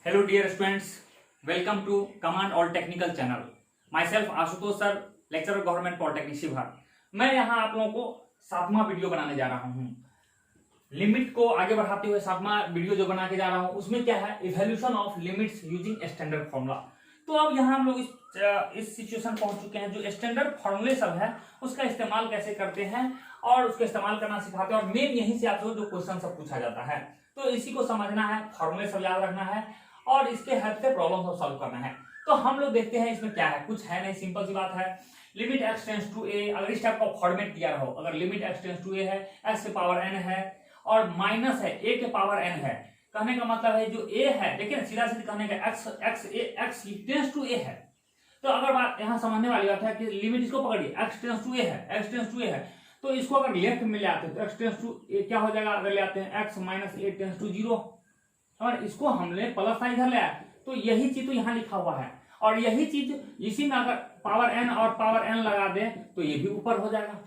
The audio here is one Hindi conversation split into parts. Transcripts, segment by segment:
Hello dear students, welcome to Command All Technical Channel. Myself Ashutosh sir, lecturer government polytechnic Sheohar. मैं यहाँ आप लोगों को 7वां वीडियो बनाने जा रहा हूँ। लिमिट को आगे बढ़ाते हुए 7वां वीडियो जो बना के जा रहा हूँ उसमें क्या है, evolution of limits using standard formula. तो अब यहाँ हम लोग इस सिचुएशन पहुंच चुके हैं, जो स्टैंडर्ड फॉर्मूले सब है उसका इस्तेमाल कैसे करते हैं और उसका इस्तेमाल करना सिखाते हैं, और मेन यहीं से आपसे जो क्वेश्चन सब पूछा जाता है तो इसी को समझना है, फॉर्मूले सब याद रखना है और इसके हेल्प से प्रॉब्लम को सॉल्व करना है। तो हम लोग देखते हैं इसमें क्या है, कुछ है नहीं, सिंपल सी बात है। Limit x tends to a, अगर इस टाइप का फॉर्मेट दिया रहो, अगर limit x tends to a है, x के पावर n है और माइनस है a के पावर n है, कहने का मतलब है जो a है, देखिए सीधा सीधा कहने का x टेंड्स टू a है। तो अगर बात यहाँ समझने वाली बात है कि लिमिट इसको पकड़िए, x टेंड्स टू a है, x टेंड्स टू a है, तो इसको अगर लेफ्ट में ले आते हैं तो x टेंड्स टू a क्या हो जाएगा, अगर ले आते हैं x minus a tends to 0 और इसको हमने प्लस साइन इधर ले आया, तो यही चीज तो यहाँ लिखा हुआ है और यही चीज इसी में अगर पावर n और पावर n लगा दें तो ये भी ऊपर हो जाएगा।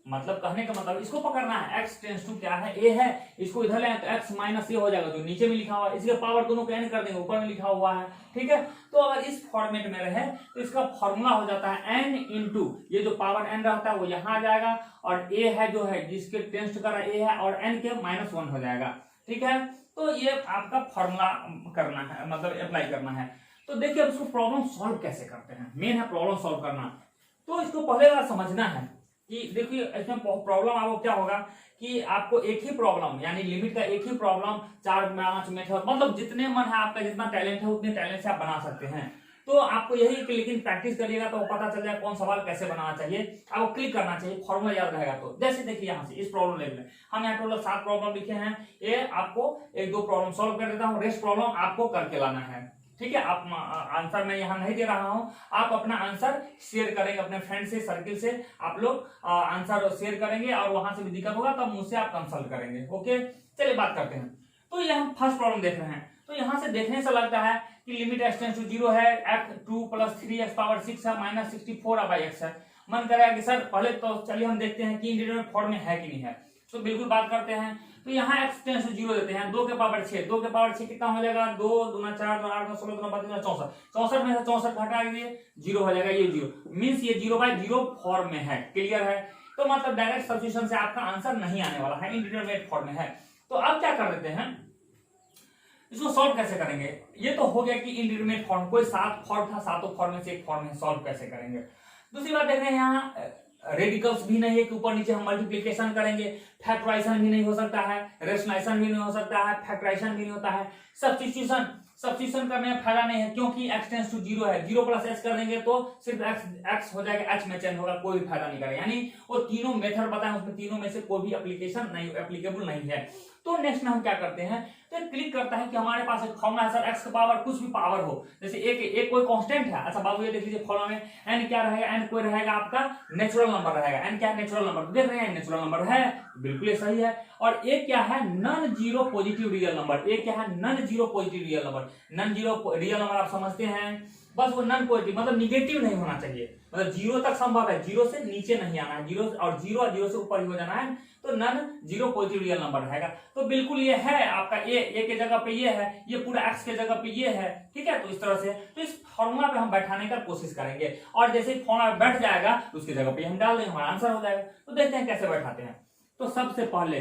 मतलब कहने का मतलब इसको पकड़ना है, x टेंड्स टू क्या है, a है, इसको इधर ले आए तो x माइनस a हो जाएगा, जो नीचे में लिखा हुआ है, इसके पावर दोनों को n कर देंगे, ऊपर में लिखा हुआ है, ठीक है। तो अगर इस फॉर्मेट में रहे तो इसका फॉर्मूला हो जाता है n इंटू ये जो पावर n रहता है वो यहाँ आ जाएगा और a है जो है जिसके टेंड्स कर रहा है a है और n के -1 हो जाएगा, ठीक है। तो ये आपका फॉर्मूला करना है, मतलब अप्लाई करना है। तो देखिए अब इसको प्रॉब्लम सॉल्व कैसे करते हैं, मेन है प्रॉब्लम सॉल्व करना। तो इसको पहले बार समझना है कि देखिए इसमें प्रॉब्लम आपको क्या होगा कि आपको एक ही प्रॉब्लम यानी लिमिट का एक ही प्रॉब्लम 4-5 मेथड, मतलब जितने मन है आपका, जितना टैलेंट है उतने टैलेंट से आप बना सकते हैं। तो आपको यही कि लेकिन प्रैक्टिस करिएगा तो पता चल जाए कौन सवाल कैसे बनाना चाहिए, आपको क्लिक करना चाहिए, फॉर्मूला याद रहेगा। तो जैसे देखिए यहाँ से इस प्रॉब्लम ले लें, हम यहाँ टोटल 7 प्रॉब्लम लिखे हैं, ये आपको 1-2 प्रॉब्लम सॉल्व कर देता हूँ, रेस्ट प्रॉब्लम आपको करके लाना है, ठीक है। आप आंसर मैं यहाँ नहीं दे रहा हूँ, आप अपना आंसर शेयर करेंगे अपने फ्रेंड से, सर्किल से आप लोग आंसर शेयर करेंगे और वहां से भी दिक्कत होगा तब मुझसे आप कंसल्ट करेंगे, ओके। चलिए बात करते हैं। तो ये हम फर्स्ट प्रॉब्लम देख रहे हैं, तो यहाँ से देखने से लगता है कि लिमिट x टेंड्स टू 0 है, x2 + 3x पावर 6 है, -64/x है। मन करेगा कि सर पहले तो चलिए हम देखते हैं कि इंडिटरमिनेट फॉर्म में है कि नहीं है, तो बिल्कुल बात करते हैं। तो यहाँ x टेंड्स टू 0 देते हैं, 2 के पावर 6, 2 के पावर 6 कितना हो जाएगा, 2 दूना 4 दूना 8 16 दूना 32 64, 64 में से 64 घटा दीजिए 0 हो जाएगा, ये 0 मीन्स ये 0/0 फॉर्म में है, क्लियर है। तो मतलब डायरेक्ट सब्स्टिट्यूशन से आपका आंसर नहीं आने वाला है, इंडिटरमिनेट फॉर्म में है। तो अब क्या कर देते हैं, इसको सॉल्व कैसे करेंगे। ये तो हो गया कि इंडिटरमिनेट फॉर्म, कोई 7 फॉर्म था, 7 फॉर्म में से एक फॉर्म है, सॉल्व कैसे करेंगे। दूसरी बात देख रहे हैं यहाँ रेडिकल्स भी नहीं है कि ऊपर नीचे हम मल्टीप्लिकेशन करेंगे, फैक्टराइजेशन भी नहीं हो सकता है, रेशनलाइजेशन भी नहीं हो सकता है, फैक्टराइजेशन भी नहीं होता है, सब्स्टिट्यूशन करने में फायदा नहीं है क्योंकि x टेंड्स टू 0 है, 0 + h कर देंगे तो सिर्फ x हो जाएगा, h में चेंज होगा, कोई भी फायदा नहीं करेगा। यानी वो तीनों मेथड बताएं उसमें तीनों में से कोई भी एप्लीकेशन नहीं, एप्लीकेबल नहीं है। तो नेक्स्ट में हम क्या करते हैं, तो क्लिक करता है कि हमारे पास एक फॉर्मूला है सर, x का पावर कुछ भी पावर हो, जैसे एक कोई कांस्टेंट है। अच्छा बाबू ये देख लीजिए फॉर्मूला में n क्या रहेगा, n कोई रहेगा आपका नेचुरल नंबर रहेगा, n क्या है नेचुरल नंबर, देख रहे हैं नेचुरल नंबर है, बिल्कुल ये सही है। और एक क्या है, non zero positive real number, एक क्या है, non zero positive real number. Non zero real number आप समझते हैं, बस वो नॉन पॉजिटिव मतलब निगेटिव नहीं होना चाहिए, मतलब 0 तक संभव है, 0 से नीचे नहीं आना है, 0 और 0 से ऊपर ही हो जाना है, तो non zero positive real number रहेगा। तो बिल्कुल ये है आपका ए के जगह पे ये है, ये पूरा x के जगह पे ये है, ठीक है। तो इस तरह से तो इस फॉर्मूला पे हम बैठाने का कोशिश करेंगे और जैसे फॉर्मूला बैठ जाएगा तो उसकी जगह पे हम डाल देंगे, हमारा आंसर हो जाएगा। तो देखते हैं कैसे बैठाते हैं। तो सबसे पहले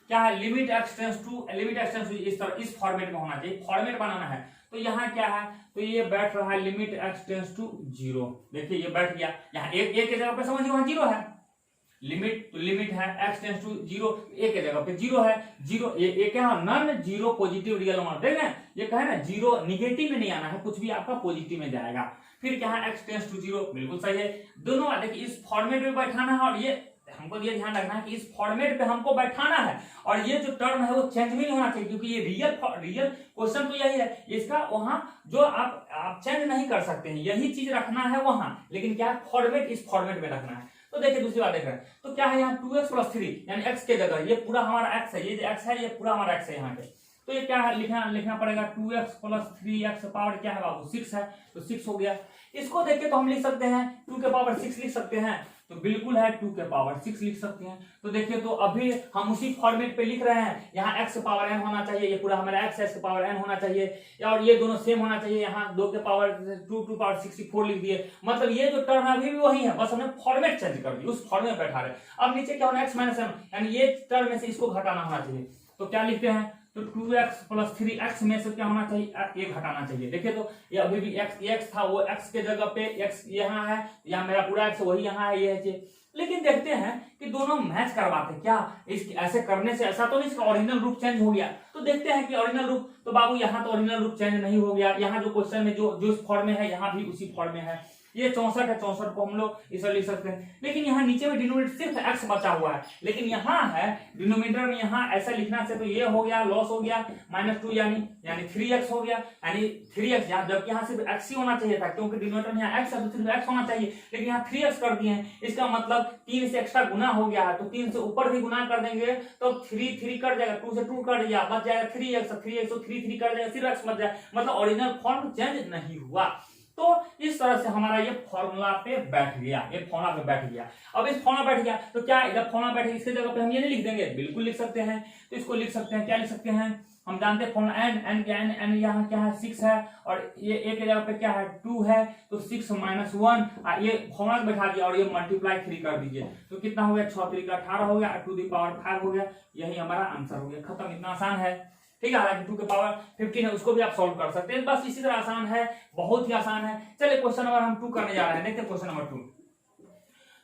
क्या है, लिमिट x टेंड्स टू इस तरह इस फॉर्मेट में होना चाहिए, फॉर्मेट बनाना है। तो यहाँ क्या है, तो ये बैठ रहा है लिमिट x टेंड्स टू 0, देखिए ये बैठ गया, यहाँ एक के जगह पे समझिए वहां 0 है, लिमिट है x टेंड्स टू 0, एक के जगह पे 0 है, 0 ये क्या है, non zero positive real number, देख रहे हैं ये कहे ना 0 निगेटिव में नहीं आना है, कुछ भी आपका पॉजिटिव में जाएगा। फिर क्या है, x टेंड्स टू 0, बिल्कुल सही है। दोनों देखिए इस फॉर्मेट में बैठाना है और ये हमको ये ध्यान रखना है कि इस फॉर्मेट पे हमको बैठाना है और ये जो टर्म है वो चेंज भी नहीं होना चाहिए क्योंकि ये रियल क्वेश्चन तो यही है, इसका वहां जो आप चेंज नहीं कर सकते हैं, यही चीज रखना है वहां, लेकिन क्या फॉर्मेट इस फॉर्मेट में रखना है। तो देखिए दूसरी बात देख रहे हैं, तो क्या है यहाँ 2x + 3 यानी x के जगह ये पूरा हमारा x है, ये जो x है ये पूरा हमारा x है यहाँ पे, तो ये क्या है लिखना पड़ेगा 2x + 3x पावर क्या है बाबू 6 है, तो 6 हो गया। इसको देख के तो हम लिख सकते हैं 2 के पावर 6 लिख सकते हैं, तो बिल्कुल है 2 के पावर 6 लिख सकते हैं। तो देखिए, तो अभी हम उसी फॉर्मेट पे लिख रहे हैं, यहाँ x पावर n होना चाहिए, ये पूरा हमारा x के पावर n होना चाहिए, और ये दोनों सेम होना चाहिए। यहाँ 2 के पावर 2 पावर 64 लिख दिए, मतलब ये जो टर्म अभी भी वही है, बस हमने फॉर्मेट चेंज कर दी, उस फॉर्मेट में बैठा रहे। अब नीचे क्या होना, x माइनस m, यानी ये टर्म में से इसको घटाना होना चाहिए। तो क्या लिखते हैं, तो 2x प्लस 3x में से क्या होना चाहिए, ये घटाना चाहिए। देखिए, तो ये अभी भी x था, वो x के जगह पे x यहाँ है, यहाँ मेरा पूरा x वही यहाँ है, ये है। लेकिन देखते हैं कि दोनों मैच करवाते क्या, इस ऐसे करने से ऐसा तो नहीं इसका ओरिजिनल रूप चेंज हो गया। तो देखते हैं कि ओरिजिनल रूप, तो बाबू यहाँ तो ओरिजिनल रूप चेंज नहीं हो गया, यहाँ जो क्वेश्चन में जो इस फॉर्म में है, यहाँ भी उसी फॉर्म में है। ये 64 है, 64 को हम लोग इसे लिख सकते हैं। लेकिन यहाँ नीचे में डिनोमिनेटर सिर्फ x बचा हुआ है, लेकिन यहाँ है डिनोमिनेटर में, यहाँ ऐसा लिखना से तो ये हो गया, लॉस हो गया, -2 यानी 3x हो गया, यानी 3x, यहाँ जबकि यहाँ सिर्फ x ही होना चाहिए था, क्योंकि डिनोमिनेटर में यहाँ x है तो सिर्फ x होना चाहिए, लेकिन यहाँ 3x कर दिए हैं। इसका मतलब 3 से एक्स्ट्रा गुना हो गया है, तो 3 से ऊपर भी गुना कर देंगे तो 3 कट जाएगा, 2 से 2 कट गया, बच जाएगा 3x, 3x तो 3 कट जाएगा, सिर्फ x बच जाएगा, मतलब ओरिजिनल फॉर्म चेंज नहीं हुआ। तो इस तरह से हमारा ये फॉर्मूला पे बैठ गया, ये फॉर्मूला पे बैठ गया। अब इस फॉर्मूला बैठ गया तो क्या, जब फॉर्मूला बैठ गया इसके जगह पे हम ये नहीं लिख देंगे, बिल्कुल लिख सकते हैं। तो इसको लिख सकते हैं, क्या लिख सकते हैं, हम जानते हैं फॉर्मूला n यहाँ क्या है 6 है, और ये a के जगह पे क्या है 2 है, तो 6 - 1 ये फॉर्मूला बैठा दिया, और ये मल्टीप्लाई 3 कर दीजिए, तो कितना हो गया, 6 3 का 18 हो गया, 2 की पावर 5 हो गया, यही हमारा आंसर हो गया, खत्म। इतना आसान है, ठीक है। हालांकि 2 के पावर 15 है, उसको भी आप सॉल्व कर सकते हैं, बस इसी तरह आसान है, बहुत ही आसान है। चलिए क्वेश्चन नंबर हम 2 करने जा रहे हैं, देखते हैं क्वेश्चन नंबर 2।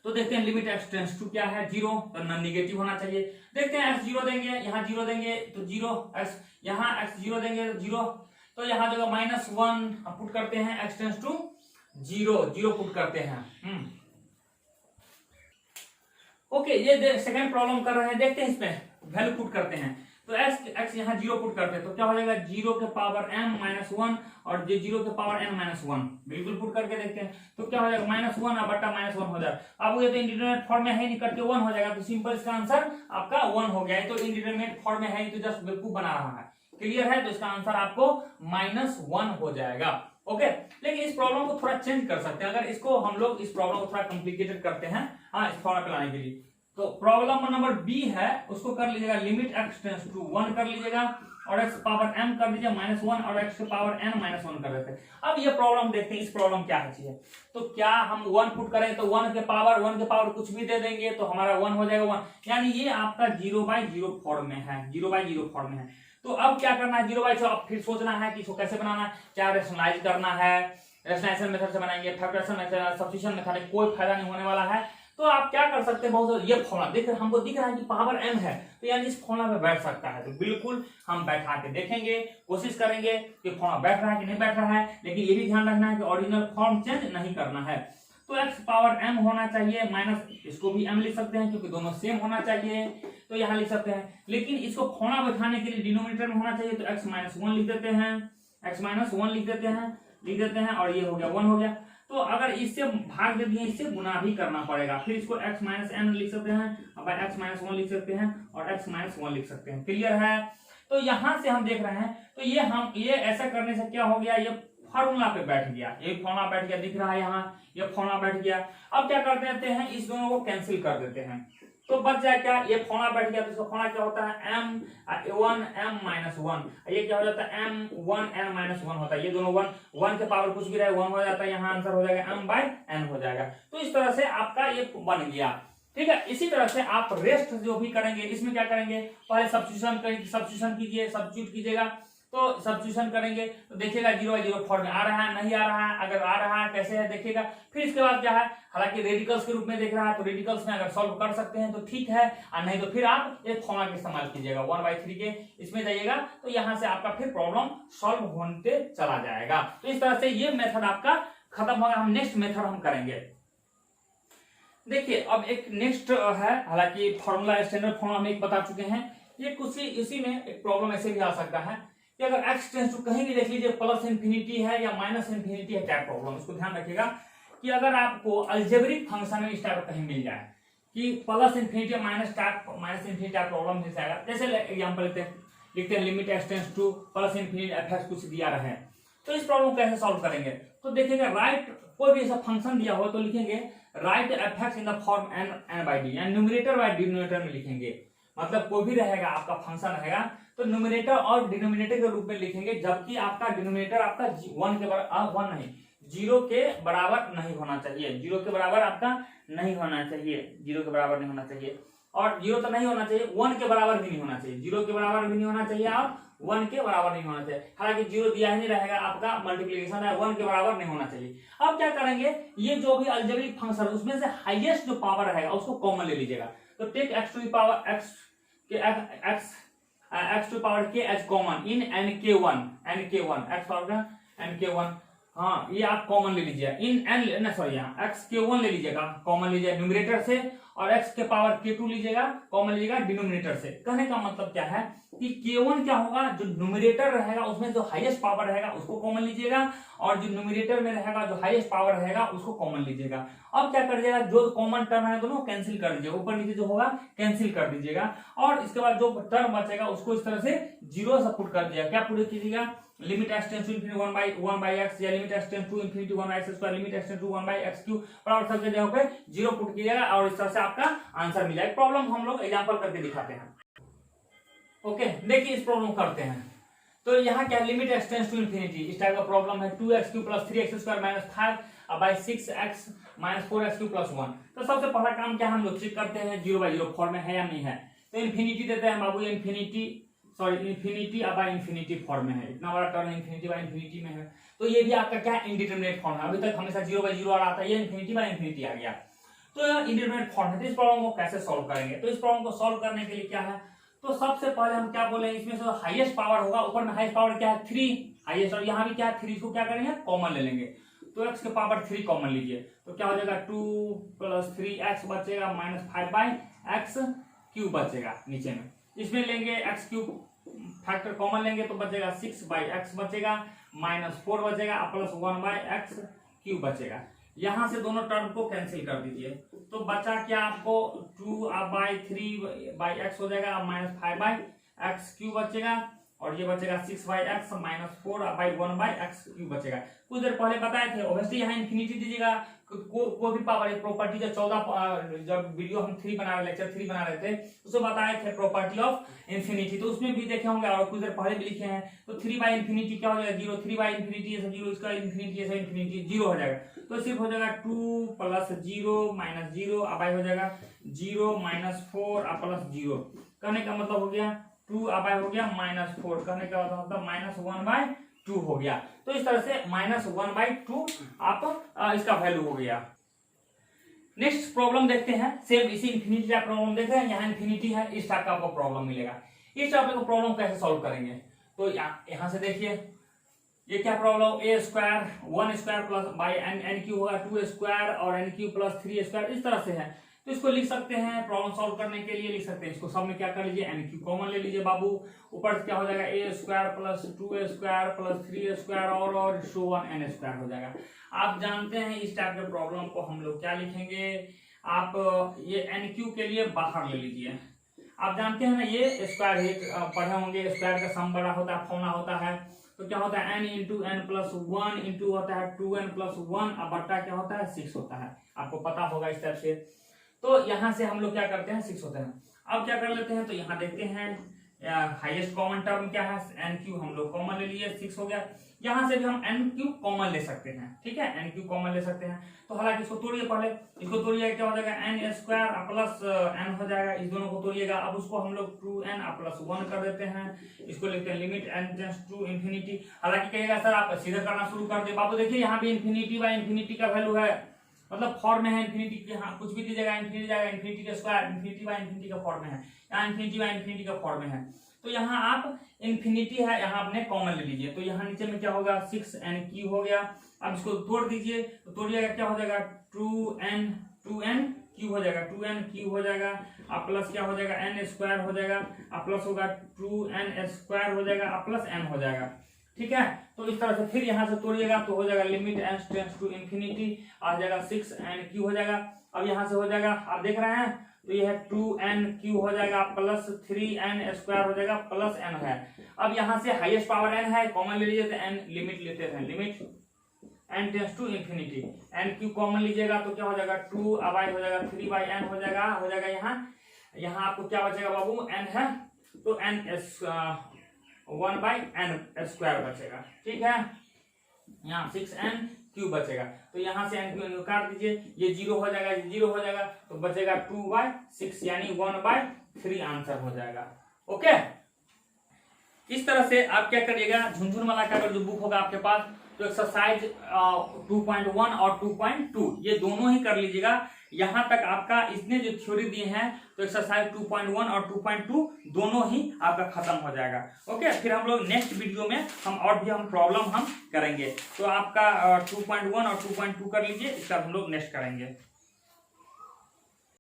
तो देखते हैं लिमिट x टेंड्स टू क्या है 0, तो नॉन नेगेटिव होना चाहिए। देखते हैं x 0 देंगे, यहाँ 0 देंगे तो 0, x यहाँ x 0 देंगे तो 0, तो यहाँ जगह -1 हम पुट करते हैं, x टेंड्स टू 0 पुट करते हैं। ओके, ये सेकंड प्रॉब्लम कर रहे हैं, देखते हैं इसमें वैल्यू पुट करते हैं। तो x यहाँ 0 पुट करते हैं, तो क्या हो जाएगा, 0 के पावर m-1 और 0 के पावर n-1, बिल्कुल पुट करके देखते हैं। तो क्या हो जाएगा, -1 बटा -1 हो जाएगा। अब ये तो इंडिटरमिनेट फॉर्म में है, नहीं कट के 1 हो जाएगा, तो सिंपल इसका आंसर आपका 1 हो गया। तो इंडिटरमिनेट फॉर्म में है, तो जस्ट बेवकूफ बना रहा है, क्लियर है। तो इसका आंसर आपको -1 हो जाएगा। ओके, लेकिन इस प्रॉब्लम को थोड़ा चेंज कर सकते हैं, अगर इसको हम लोग इस प्रॉब्लम को थोड़ा कॉम्प्लिकेटेड करते हैं, हाँ, इस फॉर्म पे लाने के लिए। तो प्रॉब्लम नंबर बी है, उसको कर लीजिएगा लिमिट x टेंड्स टू 1 कर लीजिएगा, और x पावर m कर दीजिए -1, और x के पावर n-1 कर देते हैं। अब ये प्रॉब्लम देखते हैं, इस प्रॉब्लम क्या है। तो क्या हम 1 पुट करें, तो 1 के पावर कुछ भी दे देंगे तो हमारा 1 हो जाएगा 1, यानी ये आपका 0/0 फॉर्म में है, 0/0 फॉर्म में है। तो अब क्या करना है, 0/0, अब फिर सोचना है कि इसको कैसे बनाना है, क्या रेशनलाइज करना है, रेशनलाइजेशन मेथड से बनाएंगे, फैक्टराइजेशन मेथड, सब्स्टिट्यूशन मेथड, कोई फायदा नहीं होने वाला है। तो आप क्या कर सकते हैं, बहुत ये फॉर्मूला देख हमको दिख रहा है कि पावर m है, तो यानी इस फॉर्मूला में बैठ सकता है। तो बिल्कुल हम बैठा के देखेंगे, कोशिश करेंगे कि फॉर्मूला बैठ रहा है कि नहीं बैठ रहा है, लेकिन ये भी ध्यान रखना है कि ओरिजिनल फॉर्म चेंज नहीं करना है। तो x पावर m होना चाहिए, माइनस इसको भी m लिख सकते हैं क्योंकि दोनों सेम होना चाहिए, तो यहाँ लिख सकते हैं। लेकिन इसको फॉर्मूला बैठाने के लिए डिनोमिनेटर में होना चाहिए, तो x -1 लिख देते हैं, x -1 लिख देते हैं, और ये हो गया 1 हो गया। तो अगर इससे भाग दे दिए, इससे गुना भी करना पड़ेगा, फिर इसको x -n लिख सकते हैं, अब x -1 लिख सकते हैं, और x -1 लिख सकते हैं, क्लियर है। तो यहां से हम देख रहे हैं, तो ये ऐसा करने से क्या हो गया, ये फॉर्मूला पे बैठ गया, ये फॉर्मूला बैठ गया, दिख रहा है यहाँ, ये फॉर्मूला बैठ गया। अब क्या कर देते हैं, इस दोनों को कैंसिल कर देते हैं, तो बच जाए क्या, ये फॉर्मूला बैठ गया, तो इसका फॉर्मूला क्या होता है, m1 m-1, ये क्या हो जाता है, m1 n-1 होता है, ये दोनों 1 के पावर कुछ भी रहे 1 हो जाता है, यहाँ आंसर हो जाएगा m/n हो जाएगा। तो इस तरह से आपका ये बन गया, ठीक है। इसी तरह से आप रेस्ट जो भी करेंगे, इसमें क्या करेंगे, पहले सब्स्टिट्यूशन कीजिएगा। तो सब्स्टिट्यूशन करेंगे तो देखिएगा 0/0 फॉर्म में आ रहा है, नहीं आ रहा है, अगर आ रहा है कैसे है देखिएगा। फिर इसके बाद क्या है, हालांकि रेडिकल्स के रूप में देख रहा है, तो रेडिकल्स में अगर सॉल्व कर सकते हैं तो ठीक है, और नहीं तो फिर आप एक फॉर्मूला का इस्तेमाल कीजिएगा, 1/3 के इसमें जाइएगा, तो यहाँ से आपका फिर प्रॉब्लम सॉल्व होते चला जाएगा। तो इस तरह से ये मेथड आपका खत्म होगा। हम नेक्स्ट मेथड हम करेंगे। देखिए अब एक नेक्स्ट है, हालांकि फॉर्मूला स्टैंडर्ड फॉर्मूला में एक बता चुके हैं, ये कुछ इसी में एक प्रॉब्लम ऐसे भी आ सकता है कि अगर x टेंड्स टू कहीं भी देख लीजिए +∞ है या -∞ है, क्या प्रॉब्लम, इसको ध्यान रखिएगा कि अगर आपको अलजेब्रिक फंक्शन में इस टाइप कहीं मिल जाए कि +∞ या -∞ क्या प्रॉब्लम मिल जाएगा। जैसे एग्जांपल लिखते हैं limit x tends to +∞ f कुछ दिया रहे, तो इस प्रॉब्लम को कैसे सॉल्व करेंगे, तो देखिएगा राइट कोई भी ऐसा फंक्शन दिया हो तो लिखेंगे write F X in the form N by D, and numerator by denominator में लिखेंगे। मतलब कोई भी रहेगा आपका फंक्शन रहेगा तो न्यूमरेटर और डिनोमिनेटर के रूप में लिखेंगे, जबकि आपका डिनोमिनेटर आपका 1 के बराबर 1 नहीं 0 के बराबर नहीं होना चाहिए, 0 के बराबर आपका नहीं होना चाहिए, 0 के बराबर नहीं होना चाहिए, और 0 तो नहीं होना चाहिए, 1 के बराबर भी नहीं होना चाहिए, 0 के बराबर भी नहीं होना चाहिए और 1 के बराबर नहीं होना चाहिए। हालांकि 0 दिया ही नहीं रहेगा, आपका मल्टीप्लिकेशन है, 1 के बराबर नहीं होना चाहिए। अब क्या करेंगे, ये जो भी अलजेब्रिक फंक्शन उसमें से हाईएस्ट जो पावर रहेगा उसको कॉमन ले लीजिएगा। तो take x to the power x to the power k as common in nk1 x power nk1, हाँ ये आप कॉमन ले लीजिए इन एन ना सॉरी यहाँ x_k1 ले लीजिएगा, कॉमन लीजिए न्यूमरेटर से, और x के पावर k2 लीजिएगा, कॉमन लीजिएगा डिनोमिनेटर से। कहने का मतलब क्या है कि k1 क्या होगा, जो न्यूमरेटर रहेगा उसमें जो हाईएस्ट पावर रहेगा उसको कॉमन लीजिएगा, और जो न्यूमरेटर में रहेगा जो हाईएस्ट पावर रहेगा उसको कॉमन लीजिएगा। अब क्या कर दीजिएगा, जो कॉमन टर्म है दोनों कैंसिल कर दीजिएगा, ऊपर नीचे जो होगा कैंसिल कर दीजिएगा, और इसके बाद जो टर्म बचेगा उसको इस तरह से 0 से पुट कर दीजिएगा। क्या पुट कीजिएगा, limit x tends to infinity 1 by x, या limit x tends to infinity 1 by x square, limit x tends to 1 by x cube, बराबर सब जगह पे 0 पुट कीजिएगा और इस तरह से आपका आंसर मिल जाएगा। प्रॉब्लम हम लोग एग्जांपल करके दिखाते हैं। ओके, देखिए इस प्रॉब्लम करते हैं। तो यहाँ क्या limit x tends to infinity, इस टाइप का प्रॉब्लम है 2x cube plus 3x square minus 5 by 6x minus 4x cube plus 1। तो सबसे पहला काम क्या हम लोग चेक करते हैं 0 बाई 0 फॉर्म में है या नहीं है। तो इनफिनिटी देते हैं बाबू, इनफिनिटी अब बाई इनफिनिटी फॉर्म में है, इतना बड़ा टर्म इनफिनिटी बाई इनफिनिटी में है। तो ये भी आपका क्या है इंडिटरमिनेट फॉर्म है, अभी तक हमेशा 0 बाई 0 आ रहा था, ये इनफिनिटी बाई इनफिनिटी आ गया, तो इंडिटरमिनेट फॉर्म है। तो इस प्रॉब्लम को कैसे सॉल्व करेंगे, तो इस प्रॉब्लम को सॉल्व करने के लिए क्या है, तो सबसे पहले हम क्या बोले, इसमें से हाईएस्ट पावर होगा, ऊपर में हाईएस्ट पावर क्या है 3 हाईएस्ट, और यहाँ भी क्या है 3, को क्या करेंगे कॉमन ले लेंगे। तो x के पावर 3 कॉमन लीजिए, तो क्या हो जाएगा 2 प्लस 3x बचेगा माइनस 5 बाई एक्स क्यूब बचेगा नीचे में, इसमें लेंगे x क्यूब फैक्टर कॉमन लेंगे तो बचेगा 6 बाई एक्स बचेगा माइनस 4 बचेगा प्लस 1 बाई एक्स क्यूब बचेगा। यहां से दोनों टर्म को कैंसिल कर दीजिए, तो बचा क्या आपको 2 बाई 3 बाई एक्स हो जाएगा माइनस 5 बाई एक्स क्यूब बचेगा, और ये बचेगा 6 by x minus 4 by 1 by x cube बचेगा। कुछ देर पहले बताए थे ऑब्वियसली यहाँ इन्फिनिटी दीजिएगा, कोई भी पावर प्रॉपर्टी जो 14 जब वीडियो हम 3 बना रहे लेक्चर 3 बना रहे थे उसमें बताए थे प्रॉपर्टी ऑफ इन्फिनिटी, तो उसमें भी देखे होंगे और कुछ देर पहले भी लिखे हैं। तो 3 बाई इन्फिनिटी क्या हो जाएगा 0, 3 बाई इन्फिनिटी ऐसा 0, इसका इन्फिनिटी ऐसा इन्फिनिटी 0 हो जाएगा, तो सिर्फ हो जाएगा 2 प्लस 0 माइनस 0 अब हो जाएगा 0 माइनस 4 प्लस 0। कहने का मतलब हो गया 2 अब हो गया माइनस 4, कहने का मतलब माइनस 1 बाई 2 हो गया। तो इस तरह से माइनस 1 बाई 2 आप इसका वैल्यू हो गया। नेक्स्ट प्रॉब्लम देखते हैं, सेम इसी इन्फिनिटी का प्रॉब्लम देख रहे हैं, यहाँ इन्फिनिटी है, इस टाइप का आपको प्रॉब्लम मिलेगा। इस टाइप का प्रॉब्लम कैसे सॉल्व करेंगे, तो यहाँ से देखिए ये क्या problem, a square 1 square plus by N Q होगा 2 स्क्वायर और एन क्यू प्लस 3 स्क्वायर, इस तरह से है। तो इसको लिख सकते हैं, प्रॉब्लम सॉल्व करने के लिए लिख सकते हैं, इसको सब में क्या कर लीजिए एन क्यू कॉमन ले लीजिए बाबू, ऊपर क्या हो जाएगा a square plus 2 square plus 3 square और सो ऑन n स्क्वायर हो जाएगा। आप जानते हैं इस टाइप के प्रॉब्लम को हम लोग क्या लिखेंगे, आप ये एन क्यू के लिए बाहर ले लीजिए। आप जानते हैं ना ये स्क्वायर पढ़े होंगे, स्क्वायर का सम बड़ा होता है, फौना होता है, तो क्या होता है n into N plus 1 into होता है 2n प्लस 1 अब बट्टा क्या होता है 6 होता है, आपको पता होगा इस टाइप से। तो यहाँ से हम लोग क्या करते हैं 6 होते हैं। अब क्या कर लेते हैं, तो यहाँ देखते हैं हाईएस्ट कॉमन टर्म क्या है एन क्यू, हम लोग कॉमन ले लिए 6 हो गया। यहाँ से भी हम एन क्यू कॉमन ले सकते हैं, ठीक है एन क्यू कॉमन ले सकते हैं। तो हालांकि इसको तोड़िए, पहले इसको तोड़िए, क्या हो जाएगा एन स्क्वायर प्लस एन हो जाएगा, इस दोनों को तोड़िएगा। अब उसको हम लोग 2n प्लस 1 कर देते हैं, इसको लिखते हैं limit n tends to infinity. हालांकि कहेगा सर आप सीधे करना शुरू कर दे, बाबू देखिए यहाँ भी इन्फिनिटी बाई इन्फिनिटी का वैल्यू है, मतलब फॉर्म में है इन्फिनिटी के, हाँ कुछ भी दीजिएगा इन्फिनिटी जाएगा, इन्फिनिटी का स्क्वायर इन्फिनिटी बाई इन्फिनिटी का फॉर्म में है, यहाँ इन्फिनिटी बाई इन्फिनिटी का फॉर्म में है। तो यहाँ आप इन्फिनिटी है, यहाँ आपने कॉमन ले लीजिए, तो यहाँ नीचे में क्या होगा 6n क्यू हो गया। अब इसको तोड़ दीजिए, तो तोड़िएगा क्या हो जाएगा 2n क्यू हो जाएगा, 2n क्यू हो जाएगा, अब प्लस क्या हो जाएगा n स्क्वायर हो जाएगा, अब प्लस होगा 2n स्क्वायर हो जाएगा, अब प्लस n हो जाएगा, ठीक है। तो इस तरह से फिर यहाँ से तोड़िएगा तो हो जाएगा limit n tends to infinity आ जाएगा 6n क्यू हो जाएगा। अब यहाँ से हो जाएगा, आप देख रहे हैं, तो ये है 2n³ हो जाएगा प्लस 3n² हो जाएगा प्लस n है। अब यहाँ से हाईएस्ट पावर n है, कॉमन ले लीजिए तो n लिमिट लेते हैं, limit n tends to infinity, n³ common लीजिएगा तो क्या हो जाएगा 2 अब आई हो जाएगा 3/n हो जाएगा यहाँ आपको क्या बचेगा बाबू, n है तो n 1/n² बचेगा, ठीक है। यहाँ 6n³ बचेगा तो यहाँ से n³ काट दीजिए, ये 0 हो जाएगा, ये 0 हो जाएगा तो बचेगा 2/6 यानी 1/3 आंसर हो जाएगा। ओके, इस तरह से आप क्या करिएगा, झुनझुनवाला का अगर जो बुक होगा आपके पास तो एक्सरसाइज 2.1 और 2.2 ये दोनों ही कर लीजिएगा। यहाँ तक आपका इसने जो थ्योरी दिए हैं तो एक्सरसाइज 2.1 और 2.2 दोनों ही आपका खत्म हो जाएगा। ओके, फिर हम लोग नेक्स्ट वीडियो में हम प्रॉब्लम हम करेंगे, तो आपका 2.1 और 2.2 कर लीजिए, इसका हम लोग नेक्स्ट करेंगे।